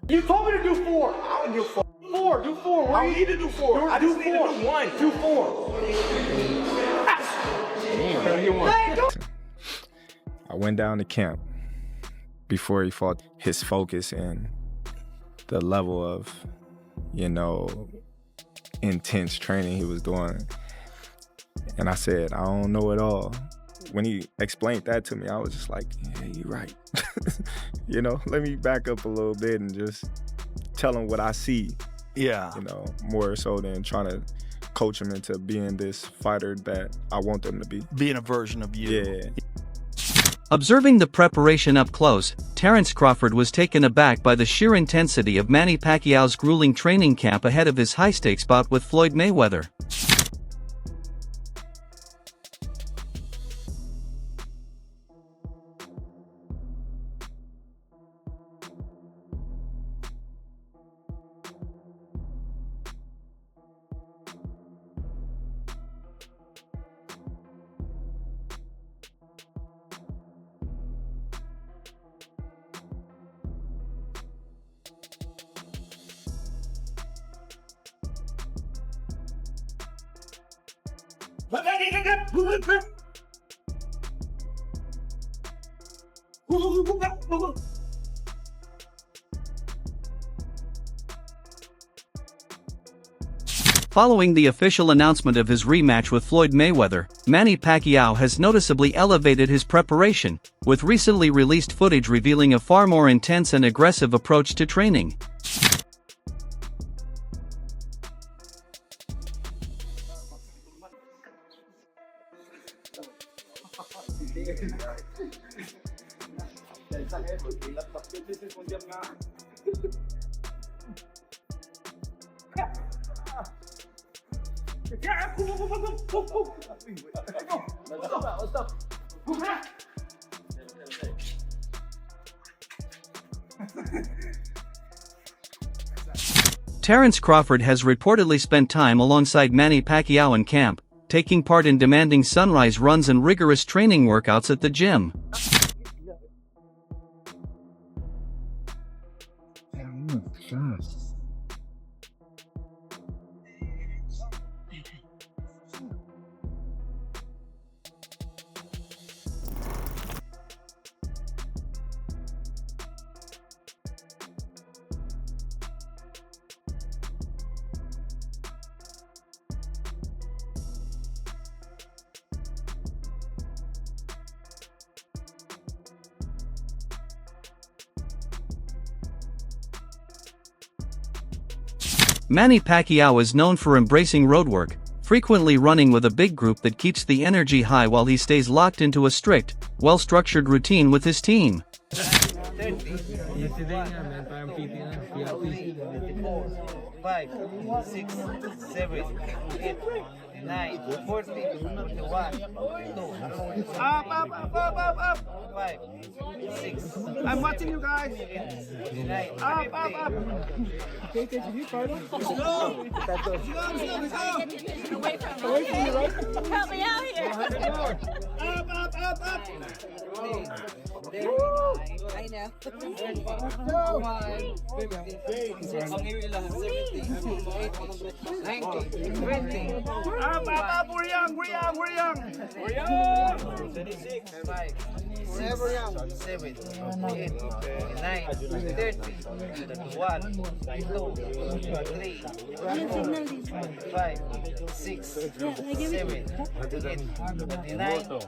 You told me to do 4. I would do 4. 4, do 4. I need to do 4. I just need to do 1. Do 4. I went down to camp before he fought. His focus and the level of, you know, intense training he was doing. And I said, I don't know it all. When he explained that to me, I was just like, yeah, you're right. You know, let me back up a little bit and just tell him what I see. Yeah. You know, more so than trying to coach him into being this fighter that I want them to be. Being a version of you. Yeah. Observing the preparation up close, Terence Crawford was taken aback by the sheer intensity of Manny Pacquiao's grueling training camp ahead of his high-stakes bout with Floyd Mayweather. Following the official announcement of his rematch with Floyd Mayweather, Manny Pacquiao has noticeably elevated his preparation, with recently released footage revealing a far more intense and aggressive approach to training. Terence Crawford has reportedly spent time alongside Manny Pacquiao in camp, taking part in demanding sunrise runs and rigorous training workouts at the gym. Manny Pacquiao is known for embracing road work, frequently running with a big group that keeps the energy high while he stays locked into a strict, well-structured routine with his team. 5, 6, 7, 8, 9, 40, 41, 2, up, 5, 6. I'm watching you guys. 9, up. Okay, you start it. Let's go. Away from you, right? Help me out here. Up. I know. Up, we're young. 26, 5, 7, 8, 9, 30, 1, 2, 3, 4, 5, 6, 7, 8, 9, 40.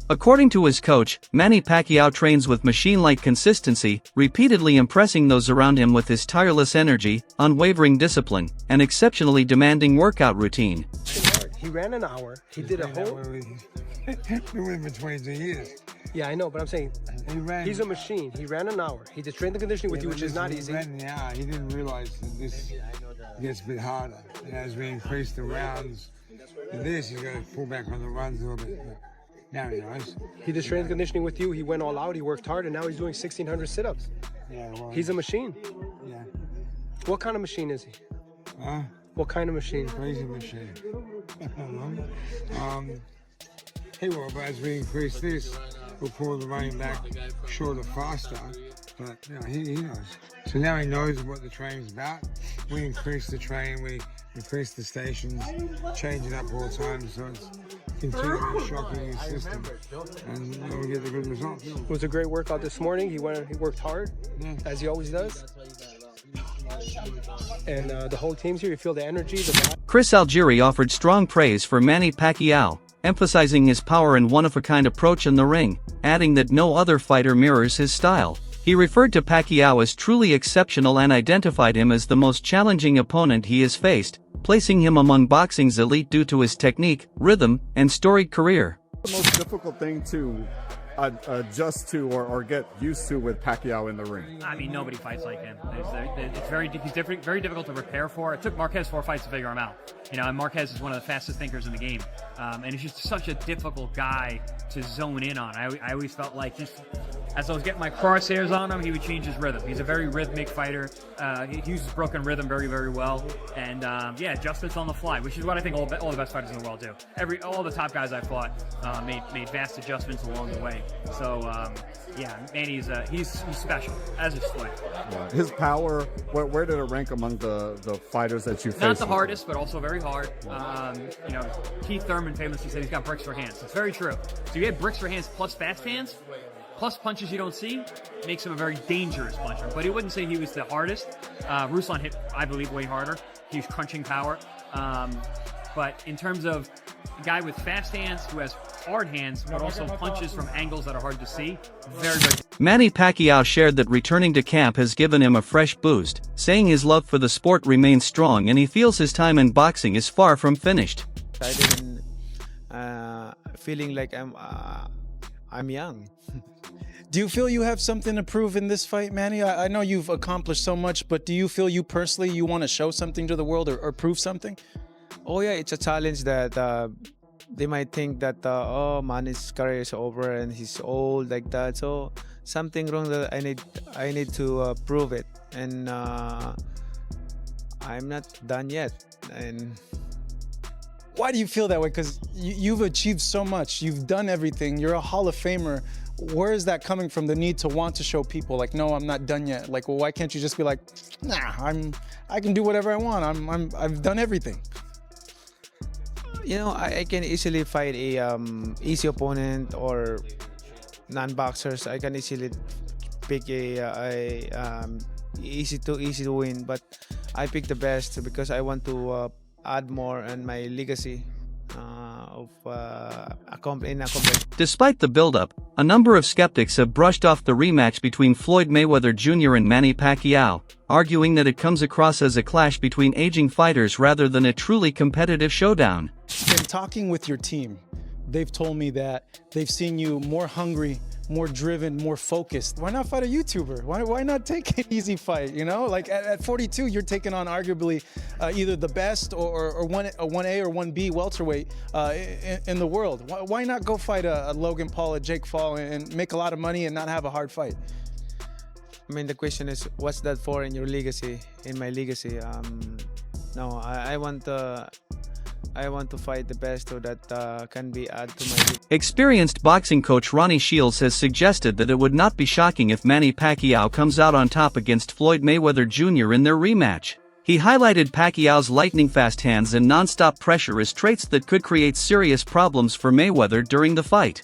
According to his coach, Manny Pacquiao trains with machine-like consistency, repeatedly impressing those around him with his tireless energy, unwavering discipline, and exceptionally demanding workout routine. He ran an hour. He did a whole. Been with him for 22 years. Yeah, I know, but I'm saying he's a machine. He ran an hour. He did strength and conditioning with you, which is not easy. He ran an hour. He didn't realize that this gets a bit harder. And as we increase the rounds to this, he's got to pull back on the runs a little bit. Now he knows. He did strength and conditioning with you. He went all out. He worked hard, and now he's doing 1,600 sit-ups. Yeah, well, He's a machine. Yeah. What kind of machine is he? Huh? What kind of machine? Crazy machine. well, but as we increase this, we'll pull the running back shorter, faster. But you know, he knows. So now he knows what the training's about. We increase the train, we increase the stations, change it up all the time, so it's continually shocking his system, and you know, we get the good results. It was a great workout this morning. He worked hard, as he always does. And the whole team's here. You feel the energy. Chris Algieri offered strong praise for Manny Pacquiao, emphasizing his power and one-of-a-kind approach in the ring, adding that no other fighter mirrors his style. He referred to Pacquiao as truly exceptional and identified him as the most challenging opponent he has faced, placing him among boxing's elite due to his technique, rhythm, and storied career. The most difficult thing to adjust to or get used to with Pacquiao in the ring? I mean, nobody fights like him. It's very difficult to prepare for. It took Marquez 4 fights to figure him out. You know, and Marquez is one of the fastest thinkers in the game, and he's just such a difficult guy to zone in on. I always felt like just as I was getting my crosshairs on him, he would change his rhythm. He's a very rhythmic fighter. He uses broken rhythm very, very well, and yeah, adjustments on the fly, which is what I think all the best fighters in the world do. All the top guys I fought made vast adjustments along the way. So yeah, Manny's he's special as a fighter. Yeah. His power, where did it rank among the fighters that you faced? Not the hardest, but also very hard. You know, Keith Thurman famously said he's got bricks for hands. It's very true. So you have bricks for hands plus fast hands, plus punches you don't see, makes him a very dangerous puncher. But he wouldn't say he was the hardest. Ruslan hit, I believe, way harder. He's crunching power. But in terms of a guy with fast hands who has hard hands, but also punches from angles that are hard to see, very, very. Manny Pacquiao shared that returning to camp has given him a fresh boost, saying his love for the sport remains strong and he feels his time in boxing is far from finished. Excited and feeling like I'm young. Do you feel you have something to prove in this fight, Manny? I know you've accomplished so much, but do you feel you personally, you want to show something to the world or prove something? Oh yeah, it's a challenge that they might think that oh, Manny's career is over and he's old like that. So something wrong that I need to prove it, and I'm not done yet. And why do you feel that way? Because you've achieved so much. You've done everything. You're a Hall of Famer. Where is that coming from? The need to want to show people, like, no, I'm not done yet. Like, well, why can't you just be like, nah, I can do whatever I want. I've done everything. You know, I can easily fight a easy opponent or non-boxers. I can easily pick a easy to win, but I pick the best because I want to add more in my legacy Despite the build-up, a number of skeptics have brushed off the rematch between Floyd Mayweather Jr. and Manny Pacquiao, arguing that it comes across as a clash between aging fighters rather than a truly competitive showdown. In talking with your team, they've told me that they've seen you more hungry, more driven, more focused. Why not fight a YouTuber? Why not take an easy fight, you know? Like at 42, you're taking on arguably either the best or a 1A or 1B welterweight in the world. Why not go fight a Logan Paul, a Jake Paul, and make a lot of money and not have a hard fight? I mean, the question is, what's that for in your legacy, in my legacy? No, I want to fight the best so that can be added to my... Experienced boxing coach Ronnie Shields has suggested that it would not be shocking if Manny Pacquiao comes out on top against Floyd Mayweather Jr. in their rematch. He highlighted Pacquiao's lightning-fast hands and non-stop pressure as traits that could create serious problems for Mayweather during the fight.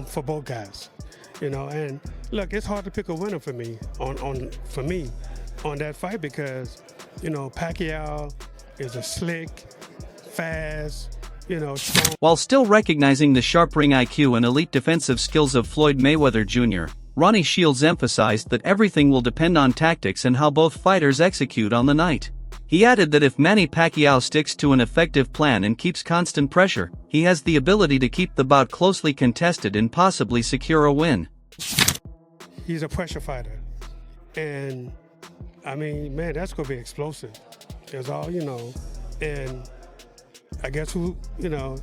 For both guys, you know, and look, it's hard to pick a winner for me on that fight because, you know, Pacquiao is a slick, fast, you know, strong. While still recognizing the sharp ring IQ and elite defensive skills of Floyd Mayweather Jr., Ronnie Shields emphasized that everything will depend on tactics and how both fighters execute on the night. He added that if Manny Pacquiao sticks to an effective plan and keeps constant pressure, he has the ability to keep the bout closely contested and possibly secure a win. He's a pressure fighter, and I mean, man, that's going to be explosive. That's all, you know, and I guess whoever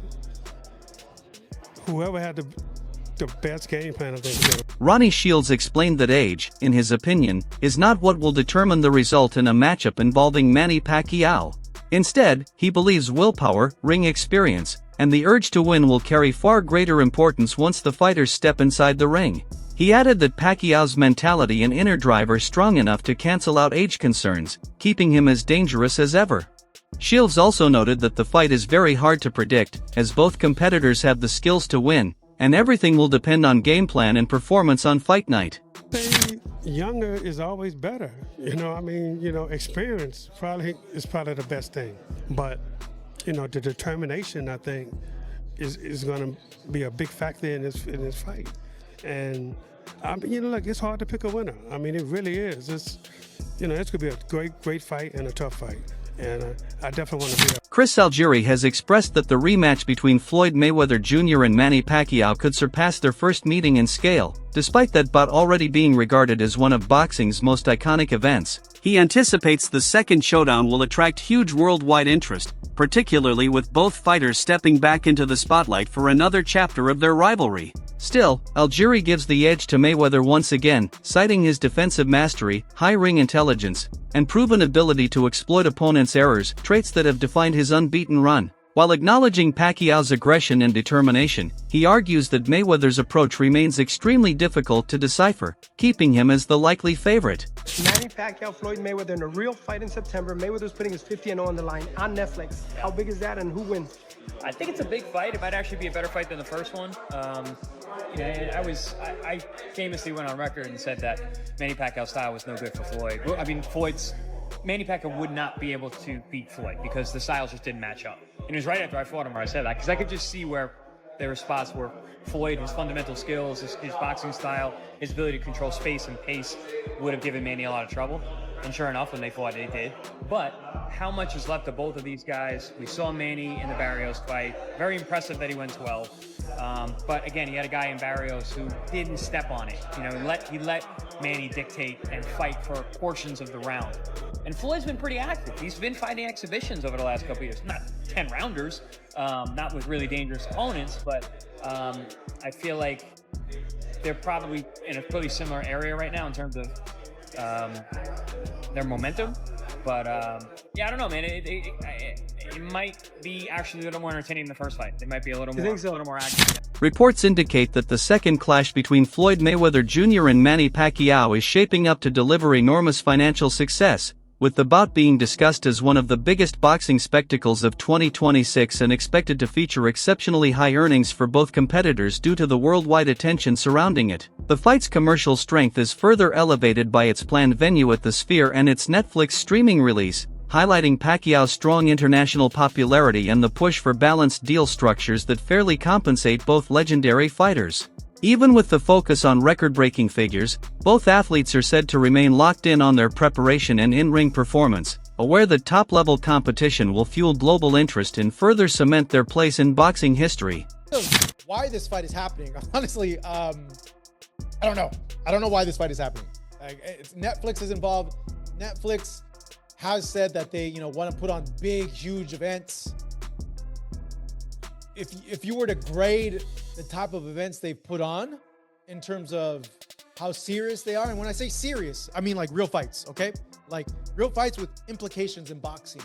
had the best game plan of the Ronnie Shields explained that age, in his opinion, is not what will determine the result in a matchup involving Manny Pacquiao. Instead, he believes willpower, ring experience, and the urge to win will carry far greater importance once the fighters step inside the ring. He added that Pacquiao's mentality and inner drive are strong enough to cancel out age concerns, keeping him as dangerous as ever. Shields also noted that the fight is very hard to predict, as both competitors have the skills to win, and everything will depend on game plan and performance on fight night. Younger is always better. Experience is probably the best thing. But, the determination, I think, is going to be a big factor in this fight. And, look, it's hard to pick a winner. It really is. It's going to be a great fight and a tough fight. And I definitely want to be there. Chris Algieri has expressed that the rematch between Floyd Mayweather Jr. and Manny Pacquiao could surpass their first meeting in scale, despite that bout already being regarded as one of boxing's most iconic events. He anticipates the second showdown will attract huge worldwide interest, particularly with both fighters stepping back into the spotlight for another chapter of their rivalry. Still, Algieri gives the edge to Mayweather once again, citing his defensive mastery, high ring intelligence, and proven ability to exploit opponents' errors, traits that have defined his unbeaten run. While acknowledging Pacquiao's aggression and determination, he argues that Mayweather's approach remains extremely difficult to decipher, keeping him as the likely favorite. Manny Pacquiao, Floyd Mayweather in a real fight in September. Mayweather's putting his 50-0 on the line on Netflix. How big is that and who wins? I think it's a big fight. It might actually be a better fight than the first one. I famously went on record and said that Manny Pacquiao's style was no good for Floyd. Manny Pacquiao would not be able to beat Floyd because the styles just didn't match up. And it was right after I fought him where I said that, because I could just see where there were spots where Floyd, his fundamental skills, his boxing style, his ability to control space and pace would have given Manny a lot of trouble. And sure enough, when they fought, they did. But how much is left of both of these guys? We saw Manny in the Barrios fight. Very impressive that he went 12. But again, he had a guy in Barrios who didn't step on it. He let Manny dictate and fight for portions of the round. And Floyd's been pretty active. He's been fighting exhibitions over the last couple of years. Not 10 rounders, not with really dangerous opponents, but I feel like they're probably in a pretty similar area right now in terms of their momentum. But I don't know, man. It might be actually a little more entertaining than the first fight. They might be a little more active. Reports indicate that the second clash between Floyd Mayweather Jr. and Manny Pacquiao is shaping up to deliver enormous financial success, with the bout being discussed as one of the biggest boxing spectacles of 2026 and expected to feature exceptionally high earnings for both competitors due to the worldwide attention surrounding it. The fight's commercial strength is further elevated by its planned venue at the Sphere and its Netflix streaming release, highlighting Pacquiao's strong international popularity and the push for balanced deal structures that fairly compensate both legendary fighters. Even with the focus on record-breaking figures, both athletes are said to remain locked in on their preparation and in-ring performance, aware that top-level competition will fuel global interest and further cement their place in boxing history. Why this fight is happening, honestly, I don't know. I don't know why this fight is happening. Netflix is involved. Netflix has said that they, want to put on big, huge events. If you were to grade the type of events they've put on in terms of how serious they are, and when I say serious, I mean like real fights, okay? Like real fights with implications in boxing.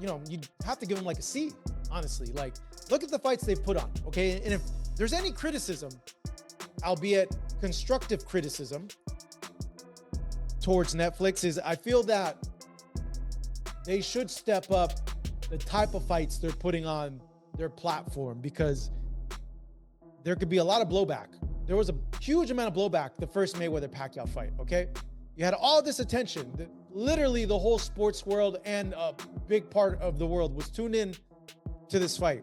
You'd have to give them like a C, honestly. Like, look at the fights they've put on, okay? And if there's any criticism, albeit constructive criticism, towards Netflix, is I feel that they should step up the type of fights they're putting on their platform, because there could be a lot of blowback. There was a huge amount of blowback the first Mayweather Pacquiao fight, okay? You had all this attention. Literally the whole sports world and a big part of the world was tuned in to this fight.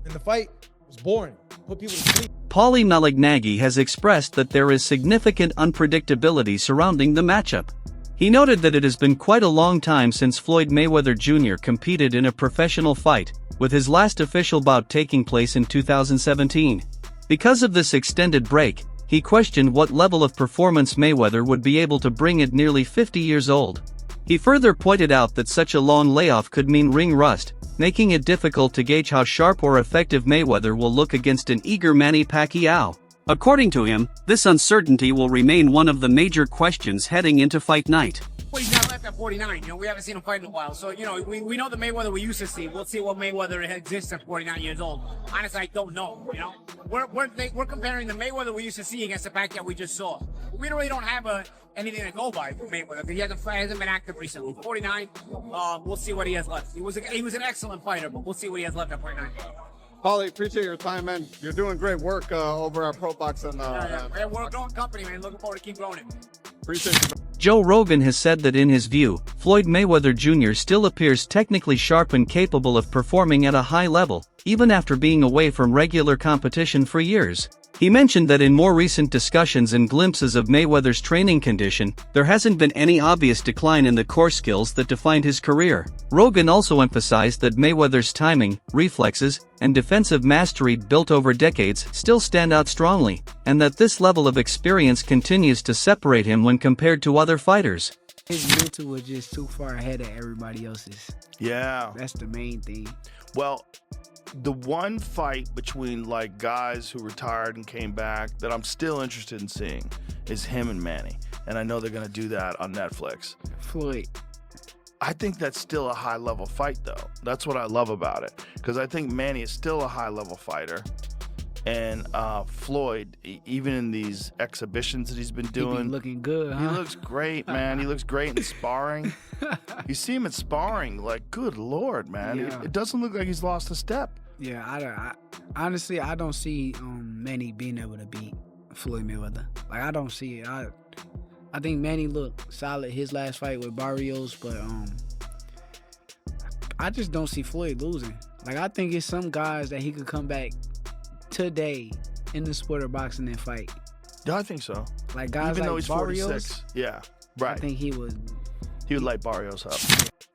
And the fight was boring. Put people to sleep. Paulie Malignaggi has expressed that there is significant unpredictability surrounding the matchup. He noted that it has been quite a long time since Floyd Mayweather Jr. competed in a professional fight, with his last official bout taking place in 2017. Because of this extended break, he questioned what level of performance Mayweather would be able to bring at nearly 50 years old. He further pointed out that such a long layoff could mean ring rust, making it difficult to gauge how sharp or effective Mayweather will look against an eager Manny Pacquiao. According to him, this uncertainty will remain one of the major questions heading into fight night. Well, he's not left at 49. You know, we haven't seen him fight in a while. So, you know, we know the Mayweather we used to see. We'll see what Mayweather exists at 49 years old. Honestly, I don't know, you know. We're comparing the Mayweather we used to see against the Pacquiao we just saw. We really don't have anything to go by for Mayweather. He hasn't been active recently. 49, we'll see what he has left. He was an excellent fighter, but we'll see what he has left at 49. Paulie, appreciate your time, man. You're doing great work over at ProBox. We're a growing company, man. Looking forward to keep growing it. Appreciate you. Joe Rogan has said that in his view, Floyd Mayweather Jr. still appears technically sharp and capable of performing at a high level, even after being away from regular competition for years. He mentioned that in more recent discussions and glimpses of Mayweather's training condition, there hasn't been any obvious decline in the core skills that defined his career. Rogan also emphasized that Mayweather's timing, reflexes, and defensive mastery built over decades still stand out strongly, and that this level of experience continues to separate him when compared to other fighters. His mental was just too far ahead of everybody else's. Yeah. That's the main thing. Well, the one fight between like guys who retired and came back that I'm still interested in seeing is him and Manny. And I know they're going to do that on Netflix. Floyd. I think that's still a high level fight though. That's what I love about it. Because I think Manny is still a high level fighter. And Floyd, even in these exhibitions that he's been doing, he be looking good, huh? He looks great, man. He looks great in sparring. You see him in sparring, like, good Lord, man. Yeah. It doesn't look like he's lost a step. Yeah, I honestly, I don't see Manny being able to beat Floyd Mayweather. Like, I don't see it. I think Manny looked solid his last fight with Barrios, but I just don't see Floyd losing. Like, I think it's some guys that he could come back today in the sport of boxing and fight. Yeah, I think so. Like guys even like though he's Barrios, 46. Yeah, right. I think he would light Barrios up.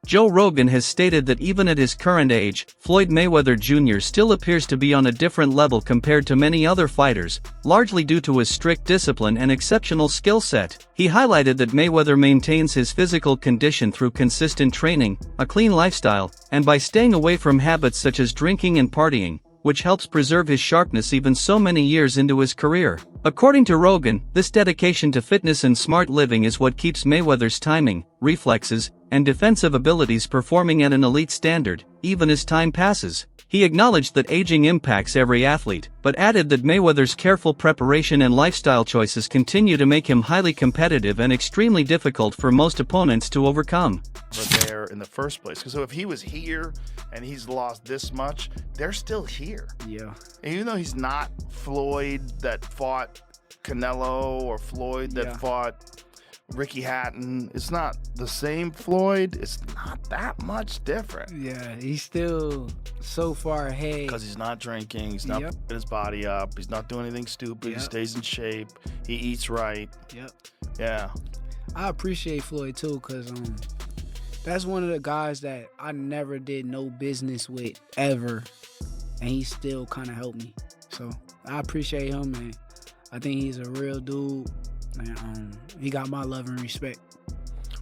Joe Rogan has stated that even at his current age, Floyd Mayweather Jr. still appears to be on a different level compared to many other fighters, largely due to his strict discipline and exceptional skill set. He highlighted that Mayweather maintains his physical condition through consistent training, a clean lifestyle, and by staying away from habits such as drinking and partying, which helps preserve his sharpness even so many years into his career. According to Rogan, this dedication to fitness and smart living is what keeps Mayweather's timing, reflexes, and defensive abilities performing at an elite standard, even as time passes. He acknowledged that aging impacts every athlete, but added that Mayweather's careful preparation and lifestyle choices continue to make him highly competitive and extremely difficult for most opponents to overcome. There in the first place. So if he was here and he's lost this much, they're still here. Yeah. And even though he's not Floyd that fought Canelo or Floyd that fought Ricky Hatton, it's not the same Floyd. It's not that much different. Yeah, he's still so far ahead. Because he's not drinking, he's not putting his body up, he's not doing anything stupid, he stays in shape, he eats right. Yep. Yeah. I appreciate Floyd too, because that's one of the guys that I never did no business with ever, and he still kind of helped me. So I appreciate him, and I think he's a real dude, and he got my love and respect.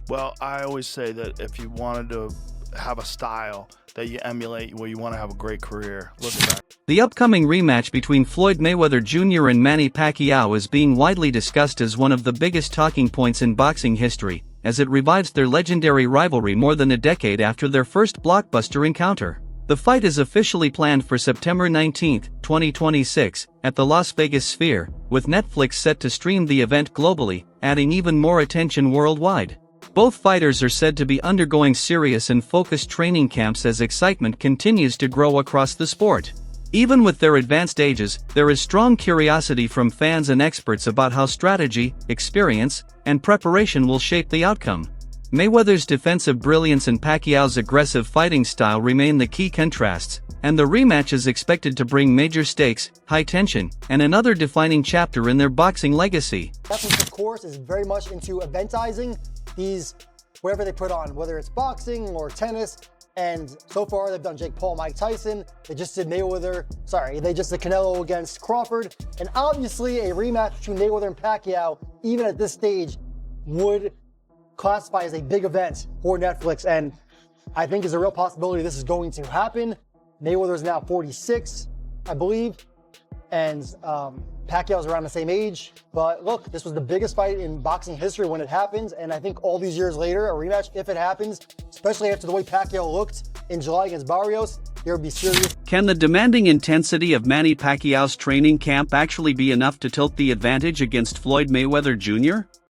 Well, I always say that if you wanted to have a style that you emulate where you want to have a great career, look at that. The upcoming rematch between Floyd Mayweather Jr. and Manny Pacquiao is being widely discussed as one of the biggest talking points in boxing history, as it revives their legendary rivalry more than a decade after their first blockbuster encounter. The fight is officially planned for September 19, 2026, at the Las Vegas Sphere, with Netflix set to stream the event globally, adding even more attention worldwide. Both fighters are said to be undergoing serious and focused training camps as excitement continues to grow across the sport. Even with their advanced ages, there is strong curiosity from fans and experts about how strategy, experience, and preparation will shape the outcome. Mayweather's defensive brilliance and Pacquiao's aggressive fighting style remain the key contrasts, and the rematch is expected to bring major stakes, high tension, and another defining chapter in their boxing legacy. Netflix, of course, is very much into eventizing these, whatever they put on, whether it's boxing or tennis. And so far, they've done Jake Paul, Mike Tyson. They just did they just did Canelo against Crawford. And obviously, a rematch between Mayweather and Pacquiao, even at this stage, would classify as a big event for Netflix. And I think there's a real possibility this is going to happen. Mayweather is now 46, I believe. and Pacquiao's around the same age. But look, this was the biggest fight in boxing history when it happened, and I think all these years later, a rematch, if it happens, especially after the way Pacquiao looked in July against Barrios, there would be serious. Can the demanding intensity of Manny Pacquiao's training camp actually be enough to tilt the advantage against Floyd Mayweather Jr.?